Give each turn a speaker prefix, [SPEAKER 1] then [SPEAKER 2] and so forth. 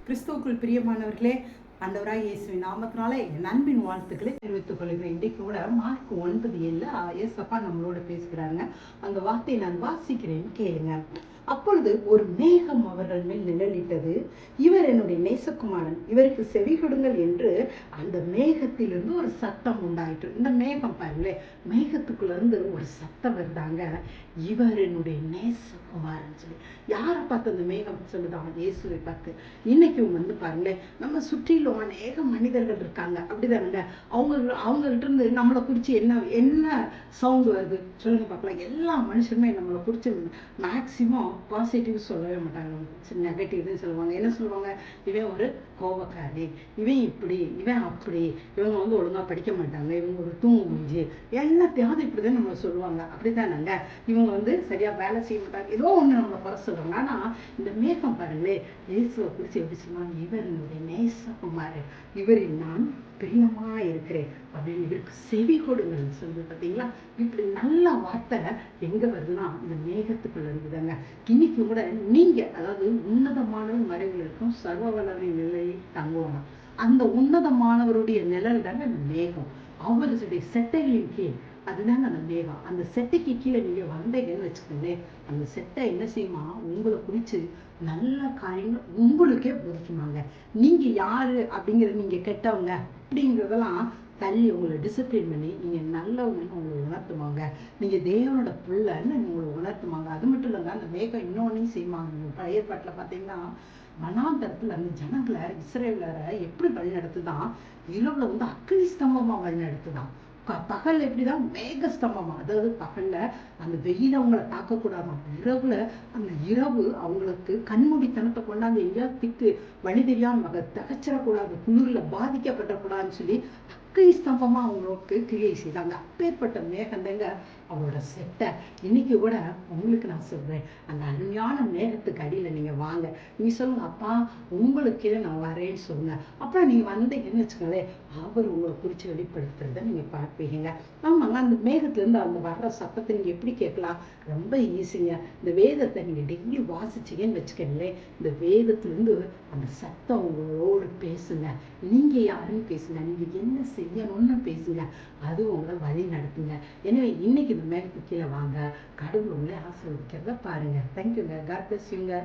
[SPEAKER 1] கிறிஸ்துவுக்குள் பிரியமானவர்களே, ஆண்டவராய் இயேசுவின் நாமத்தினால என் அன்பின் வாழ்த்துக்களை தெரிவித்துக் கொள்கிறேன். இன்றைக்கு கூட மார்க் 9:7 ஏசப்பா நம்மளோட பேசுகிறாங்க. அந்த வார்த்தையை நான் வாசிக்கிறேன், கேளுங்க. அப்பொழுது ஒரு மேகம் அவர்கள் மேல் நிழலிட்டது. இவர் என்னுடைய நேசகுமாரன், இவருக்கு செவி கொடுங்கள் என்று அந்த மேகத்திலிருந்து ஒரு சத்தம் உண்டாயிற்று. இந்த மேகம் பாருங்களேன், மேகத்துக்குள்ள இருந்து ஒரு சத்தம் வருதாங்க, இவர் என்னுடைய நேசகுமாரன் சொல்லி. யாரை பார்த்து அந்த மேகம் சொல்லுதான்? இயேசுவை பார்த்து. இன்னைக்கு பாருங்களேன், நம்ம சுற்றிலும் அநேக மனிதர்கள் இருக்காங்க, அப்படிதானுங்க. அவங்கள்ட்ட இருந்து நம்மளை குறித்து என்ன என்ன சவுண்ட் வருது சொல்லுங்க பார்க்கலாம். எல்லா மனுஷருமே நம்மளை குறித்து மேக்சிமம் பாசிட்டிவ் சொல்லவே மாட்டாங்க, நெகட்டிவ் தான் சொல்லுவாங்க. என்ன சொல்லுவாங்க? இவன் ஒரு கோபக்காரி, இவன் இப்படி, இவன் அப்படி, இவங்க ஒழுங்கா படிக்க மாட்டாங்க, இவங்க ஒரு தூங்குஞ்சு, எல்லாத்தையாவது இப்படிதான் நம்மளை சொல்லுவாங்க, அப்படித்தானாங்க. இவங்க சரியா வேலை செய்ய மாட்டாங்க, ஏதோ ஒண்ணு நம்மளை குறை சொல்லுவாங்க. ஆனா இந்த மேகம் பாருங்களே, இயேசுவை குறித்து எப்படி சொல்லுவாங்க? இவர் என்னுடைய நேசகுமாரன், இவரில் நான் பிரியமா இருக்கிறேன் அப்படின்னு. இவருக்கு செவி கொடுங்கள் சொல்லு. பார்த்தீங்களா? இப்படி நல்ல வார்த்தை எங்க வருதுன்னா இந்த மேகத்துக்குள்ள இருக்குதாங்க. இன்னைக்கு கூட நீங்க, அதாவது உன்னதமான மறைவில் இருக்கும் சர்வ வல்லமை நிலையை தங்குவாங்க. அந்த உன்னதமானவருடைய நிழல் தாங்க அந்த மேகம். அவருடைய செட்டைகளின் கீழ், அதுதாங்க அந்த மேகம். அந்த செட்டைக்கு கீழே நீங்க வந்தீங்கன்னு வச்சுக்கோங்களேன், அந்த செட்டை என்ன செய்யுமா? உங்களை குறிச்சு நல்ல காரியங்கள் உங்களுக்கே போதிக்குமாங்க. நீங்க யாரு அப்படிங்கிறது, நீங்க கெட்டவங்க அப்படிங்கிறதெல்லாம் தள்ளி உங்களை டிசிப்ளின் பண்ணி நீங்க நல்லவங்கன்னு உங்களை உணர்த்துவாங்க. நீங்க தேவனோட பிள்ளைன்னு உங்களை உணர்த்துவாங்க. அது மட்டும் இல்லைங்க, அந்த மேகம் இன்னொன்னையும் செய்வாங்க. பழைய பாட்டில் பார்த்தீங்கன்னா, வனாந்தரத்துல அந்த ஜனங்களை, இஸ்ரவேலரை எப்படி வழி நடத்துதான்? இரவுல அக்கினி ஸ்தம்பமா வழி நடத்துதான். பகல் எப்படிதான்? மேக ஸ்தம்பமா. அதாவது பகல்ல அந்த வெயில் அவங்களை தாக்கக்கூடாதான், இரவுல அந்த இரவு அவங்களுக்கு கண்மூடித்தனத்தை கொண்டாந்து எங்கேயாவது திட்டு வழி தெரியாம தகச்சிடக்கூடாது, குளிர்ல பாதிக்கப்படக்கூடாதுன்னு சொல்லி அக்கினி ஸ்தம்பமா அவங்களுக்கு கிரியை செய்தாங்க. அப்பேற்பட்ட மேகந்தங்க அவரோட செட்டை. இன்னைக்கு கூட உங்களுக்கு நான் சொல்றேன், அந்த அருமையான மேகத்துக்கு அடியில நீங்க வாங்க. நீங்க சொல்லுங்க, அப்பா உங்களுக்கே நான் வரேன்னு சொல்லுங்க. அப்புறம் நீங்க வந்தீங்கன்னு வச்சுக்கோங்களேன், அவர் உங்களை குறிச்சு வெளிப்படுத்துறத நீங்க பார்ப்பீங்க. ஆமாங்க, அந்த மேகத்துல இருந்து அந்த வர்ற சத்தத்தை நீங்க எப்படி கேட்கலாம்? ரொம்ப ஈஸிங்க. இந்த வேதத்தை நீங்க டெய்லி வாசிச்சீங்கன்னு வச்சுக்கோங்களேன், இந்த வேதத்துல இருந்து அந்த சத்தம் உங்களோடு பேசுங்க. நீங்க யாருன்னு பேசுங்க, நீங்க என்ன செய்யணும்னு பேசுங்க, அது உங்களை வழி நடத்துங்க. எனவே இன்னைக்கு இந்த மேகத்துக்கு கீழே வாங்க, கடவுள் உங்களை ஆசீர்வதிக்கிறத பாருங்க. தேங்க்யூங்க. காட் பிளஸ் யூங்க.